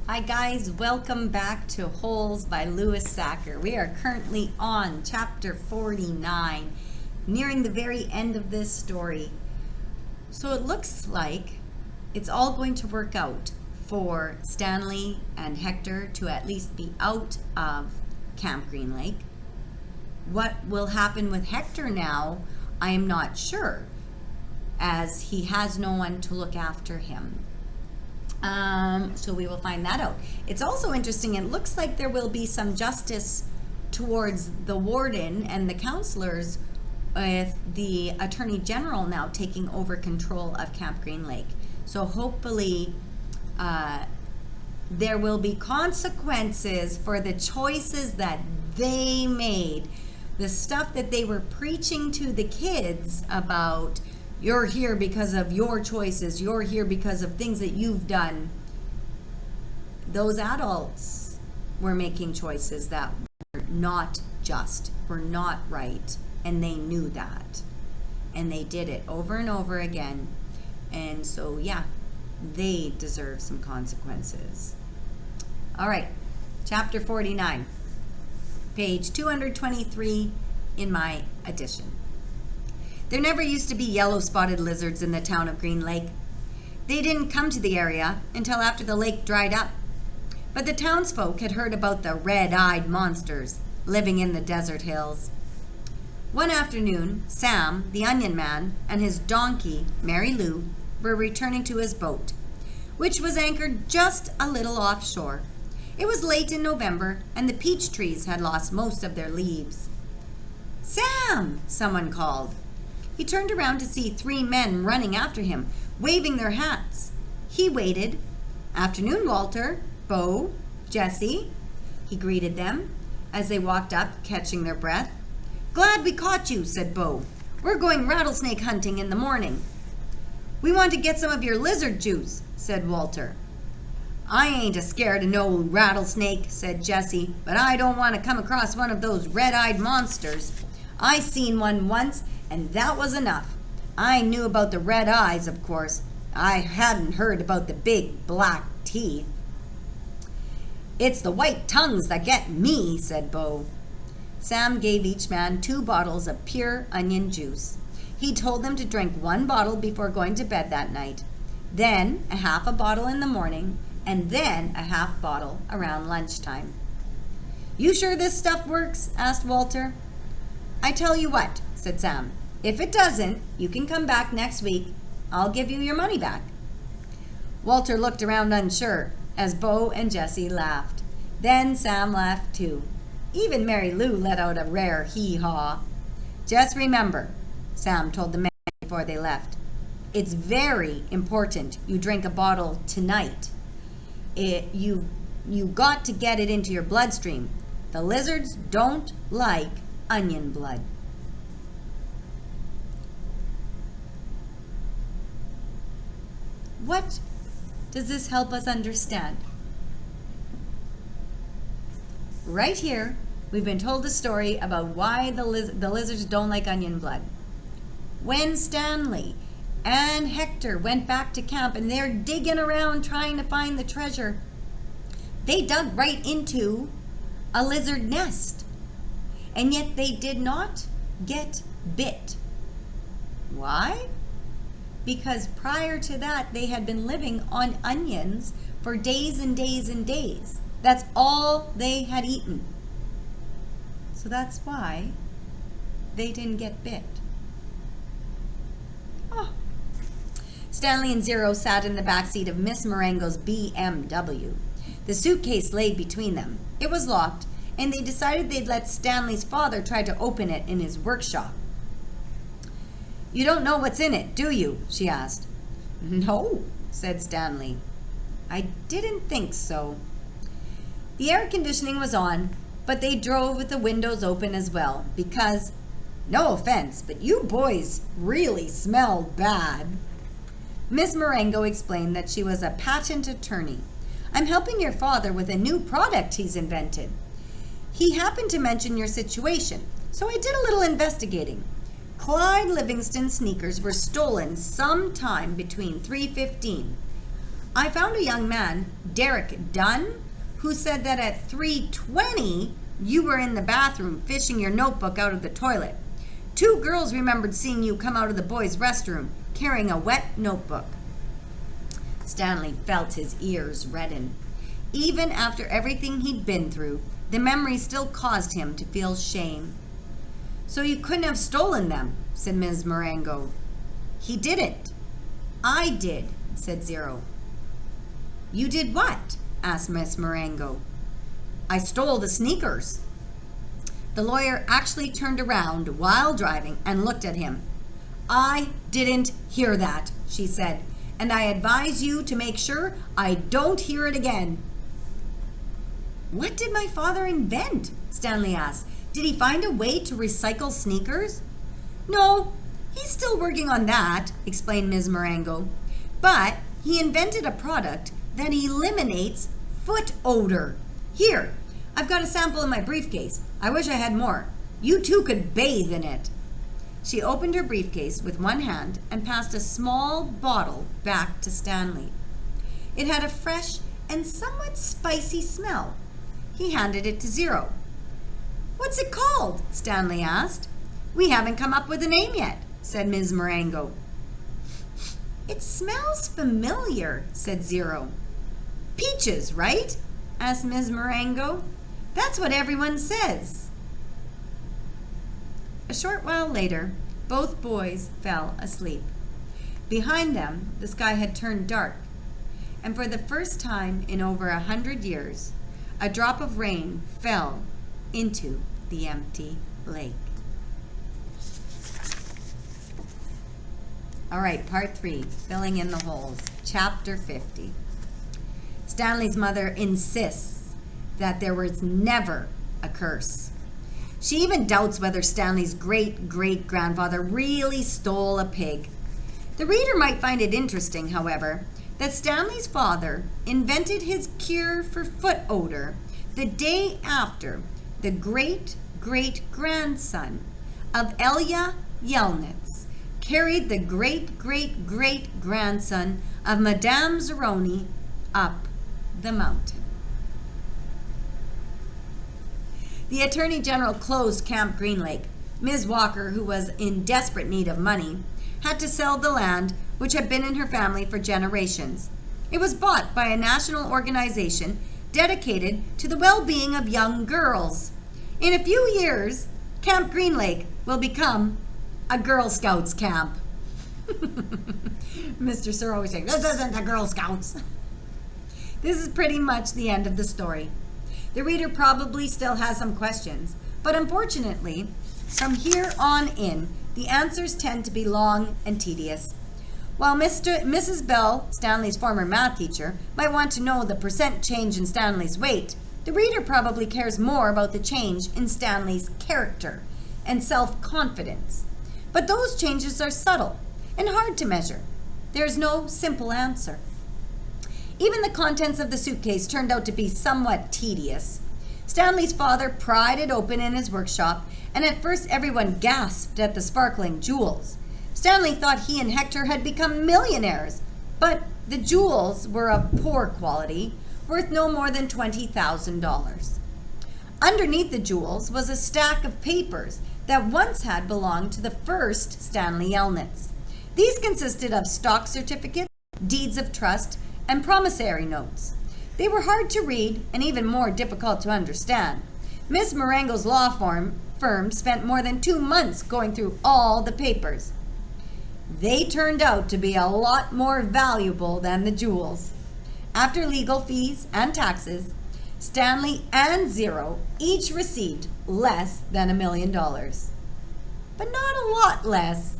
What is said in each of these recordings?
Hi guys, welcome back to Holes by Louis Sachar. We are currently on chapter 49, nearing the very end of this story. So it looks like it's all going to work out for Stanley and Hector to at least be out of Camp Green Lake. What will happen with Hector now, I am not sure, as he has no one to look after him. So we will find that out. It's also interesting. It looks like there will be some justice towards the warden and the counselors with the Attorney General now taking over control of Camp Green Lake. So hopefully there will be consequences for the choices that they made. The stuff that they were preaching to the kids about, you're here because of your choices, you're here because of things that you've done. Those adults were making choices that were not just, were not right, and they knew that. And they did it over and over again. And so, yeah, they deserve some consequences. All right, chapter 49, page 223 in my edition. There never used to be yellow-spotted lizards in the town of Green Lake. They didn't come to the area until after the lake dried up. But the townsfolk had heard about the red-eyed monsters living in the desert hills. One afternoon, Sam, the onion man, and his donkey, Mary Lou, were returning to his boat, which was anchored just a little offshore. It was late in November, and the peach trees had lost most of their leaves. "Sam!" someone called. He turned around to see 3 men running after him, waving their hats. He waited. "Afternoon, Walter, Bo, Jesse," he greeted them as they walked up, catching their breath. "Glad we caught you," said Bo. "We're going rattlesnake hunting in the morning." "We want to get some of your lizard juice," said Walter. "I ain't a-scared of no rattlesnake," said Jesse, "but I don't want to come across one of those red-eyed monsters. I seen one once, and that was enough. I knew about the red eyes, of course. I hadn't heard about the big black teeth." "It's the white tongues that get me," said Bo. Sam gave each man 2 bottles of pure onion juice. He told them to drink 1 bottle before going to bed that night, then a half a bottle in the morning, and then a half bottle around lunchtime. "You sure this stuff works?" asked Walter. "I tell you what," said Sam. "If it doesn't, you can come back next week. I'll give you your money back." Walter looked around unsure as Bo and Jesse laughed. Then Sam laughed too. Even Mary Lou let out a rare hee-haw. "Just remember," Sam told the men before they left, "it's very important you drink a bottle tonight. You got to get it into your bloodstream. The lizards don't like onion blood." What does this help us understand? Right here, we've been told a story about why the lizards don't like onion blood. When Stanley and Hector went back to camp and they're digging around trying to find the treasure, they dug right into a lizard nest. And yet they did not get bit. Why? Because prior to that, they had been living on onions for days and days and days. That's all they had eaten. So that's why they didn't get bit. Oh. Stanley and Zero sat in the back seat of Miss Marengo's BMW. The suitcase lay between them. It was locked, and they decided they'd let Stanley's father try to open it in his workshop. "You don't know what's in it, do you?" she asked. "No," said Stanley. "I didn't think so." The air conditioning was on, but they drove with the windows open as well because, no offense, but you boys really smelled bad. Miss Marengo explained that she was a patent attorney. "I'm helping your father with a new product he's invented. He happened to mention your situation, so I did a little investigating. Clyde Livingston's sneakers were stolen sometime between 3:15. I found a young man, Derek Dunn, who said that at 3:20 you were in the bathroom fishing your notebook out of the toilet. 2 girls remembered seeing you come out of the boys' restroom carrying a wet notebook. Stanley felt his ears redden. Even after everything he'd been through, the memory still caused him to feel shame. "So you couldn't have stolen them," said Ms. Marengo. "He didn't." "I did," said Zero. "You did what?" asked Miss Marengo. "I stole the sneakers." The lawyer actually turned around while driving and looked at him. "I didn't hear that," she said, "and I advise you to make sure I don't hear it again." "What did my father invent?" Stanley asked. "Did he find a way to recycle sneakers?" "No, he's still working on that," explained Ms. Marengo. "But he invented a product that eliminates foot odor. Here, I've got a sample in my briefcase. I wish I had more. You too could bathe in it." She opened her briefcase with one hand and passed a small bottle back to Stanley. It had a fresh and somewhat spicy smell. He handed it to Zero. "What's it called?" Stanley asked. "We haven't come up with a name yet," said Ms. Marengo. "It smells familiar," said Zero. "Peaches, right?" asked Ms. Marengo. "That's what everyone says." A short while later, both boys fell asleep. Behind them, the sky had turned dark, and for the first time in over 100 years, a drop of rain fell into the empty lake. All right, part 3, filling in the holes, chapter 50. Stanley's mother insists that there was never a curse. She even doubts whether Stanley's great-great-grandfather really stole a pig. The reader might find it interesting, however, that Stanley's father invented his cure for foot odor the day after the great-great-grandson of Elia Yelnats carried the great-great-great-grandson of Madame Zeroni up the mountain. The Attorney General closed Camp Green Lake. Ms. Walker, who was in desperate need of money, had to sell the land which had been in her family for generations. It was bought by a national organization dedicated to the well-being of young girls. In a few years, Camp Green Lake will become a Girl Scouts camp. Mr. Sir always saying, "This isn't the Girl Scouts." This is pretty much the end of the story. The reader probably still has some questions, but unfortunately, from here on in, the answers tend to be long and tedious. While Mrs. Bell, Stanley's former math teacher, might want to know the percent change in Stanley's weight, the reader probably cares more about the change in Stanley's character and self-confidence. But those changes are subtle and hard to measure. There's no simple answer. Even the contents of the suitcase turned out to be somewhat tedious. Stanley's father pried it open in his workshop, and at first everyone gasped at the sparkling jewels. Stanley thought he and Hector had become millionaires, but the jewels were of poor quality, worth no more than $20,000. Underneath the jewels was a stack of papers that once had belonged to the first Stanley Yelnats. These consisted of stock certificates, deeds of trust, and promissory notes. They were hard to read and even more difficult to understand. Miss Marengo's law firm spent more than 2 months going through all the papers. They turned out to be a lot more valuable than the jewels. After legal fees and taxes, Stanley and Zero each received less than $1 million. But not a lot less.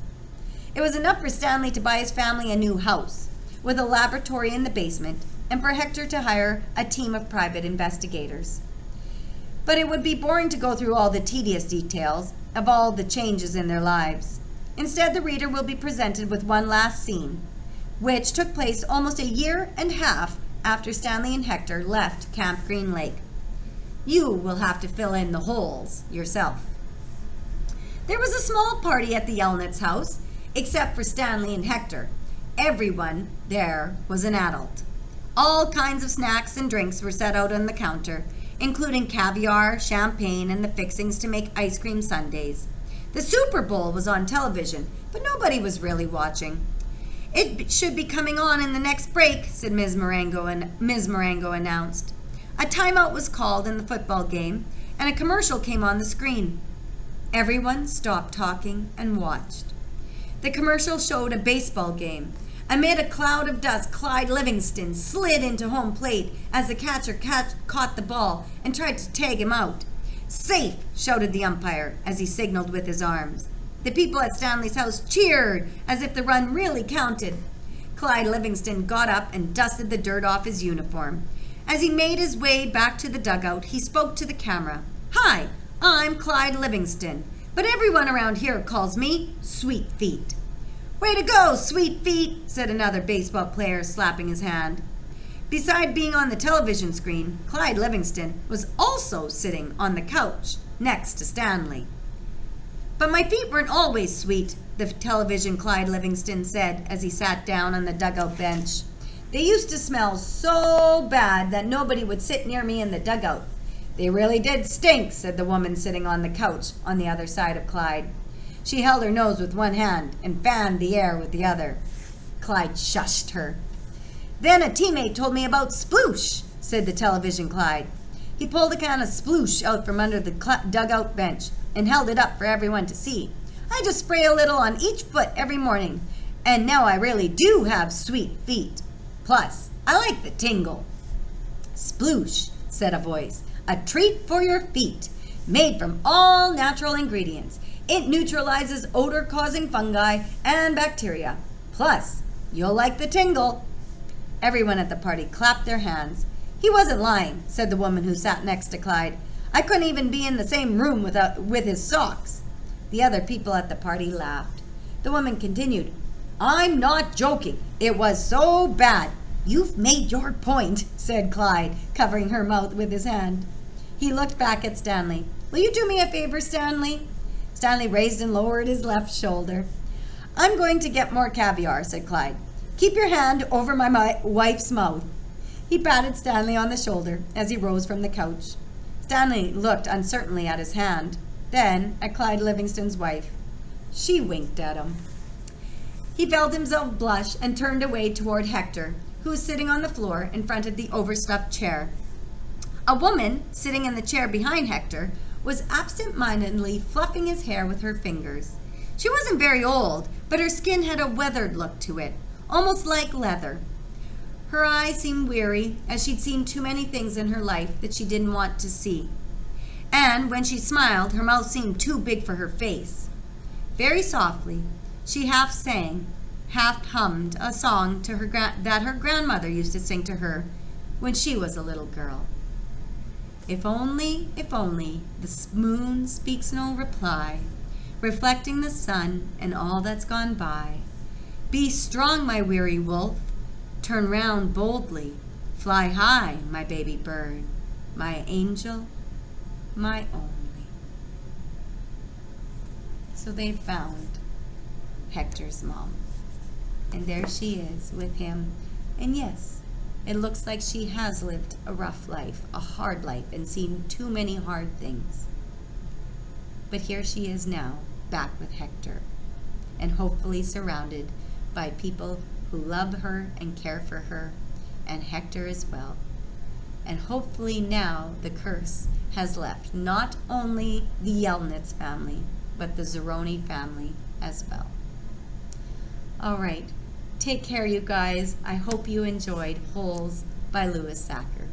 It was enough for Stanley to buy his family a new house with a laboratory in the basement, and for Hector to hire a team of private investigators. But it would be boring to go through all the tedious details of all the changes in their lives. Instead, the reader will be presented with one last scene, which took place almost 1.5 years after Stanley and Hector left Camp Green Lake. You will have to fill in the holes yourself. There was a small party at the Yelnats' house, except for Stanley and Hector. Everyone there was an adult. All kinds of snacks and drinks were set out on the counter, including caviar, champagne, and the fixings to make ice cream sundaes. The Super Bowl was on television, but nobody was really watching. "It should be coming on in the next break," said Ms. Marengo announced. A timeout was called in the football game, and a commercial came on the screen. Everyone stopped talking and watched. The commercial showed a baseball game. Amid a cloud of dust, Clyde Livingston slid into home plate as the catcher caught the ball and tried to tag him out. "Safe!" shouted the umpire as he signaled with his arms. The people at Stanley's house cheered as if the run really counted. Clyde Livingston got up and dusted the dirt off his uniform. As he made his way back to the dugout, he spoke to the camera. "Hi, I'm Clyde Livingston, but everyone around here calls me Sweet Feet." "Way to go, Sweet Feet," said another baseball player, slapping his hand. Beside being on the television screen, Clyde Livingston was also sitting on the couch next to Stanley. "But my feet weren't always sweet," the television Clyde Livingston said as he sat down on the dugout bench. "They used to smell so bad that nobody would sit near me in the dugout." "They really did stink," said the woman sitting on the couch on the other side of Clyde. She held her nose with one hand and fanned the air with the other. Clyde shushed her. "Then a teammate told me about sploosh," said the television Clyde. He pulled a can of sploosh out from under the dugout bench and held it up for everyone to see. "I just spray a little on each foot every morning, and now I really do have sweet feet. Plus, I like the tingle." "Sploosh," said a voice, "a treat for your feet, made from all natural ingredients. It neutralizes odor-causing fungi and bacteria. Plus, you'll like the tingle." Everyone at the party clapped their hands. "He wasn't lying," said the woman who sat next to Clyde. "I couldn't even be in the same room with his socks." The other people at the party laughed. The woman continued, "I'm not joking. It was so bad." "You've made your point," said Clyde, covering her mouth with his hand. He looked back at Stanley. "Will you do me a favor, Stanley?" Stanley raised and lowered his left shoulder. "I'm going to get more caviar," said Clyde. "Keep your hand over my wife's mouth." He patted Stanley on the shoulder as he rose from the couch. Stanley looked uncertainly at his hand, then at Clyde Livingston's wife. She winked at him. He felt himself blush and turned away toward Hector, who was sitting on the floor in front of the overstuffed chair. A woman, sitting in the chair behind Hector, was absent-mindedly fluffing his hair with her fingers. She wasn't very old, but her skin had a weathered look to it, almost like leather. Her eyes seemed weary, as she'd seen too many things in her life that she didn't want to see. And when she smiled, her mouth seemed too big for her face. Very softly, she half sang, half hummed a song to that her grandmother used to sing to her when she was a little girl. If only, the moon speaks no reply, reflecting the sun and all that's gone by. Be strong, my weary wolf, turn round boldly, fly high, my baby bird, my angel, my only. So they found Hector's mom, and there she is with him, and yes, it looks like she has lived a rough life, a hard life, and seen too many hard things. But here she is now, back with Hector, and hopefully surrounded by people who love her and care for her, and Hector as well. And hopefully now the curse has left not only the Yelnats family, but the Zeroni family as well. All right. Take care, you guys. I hope you enjoyed Holes by Louis Sachar.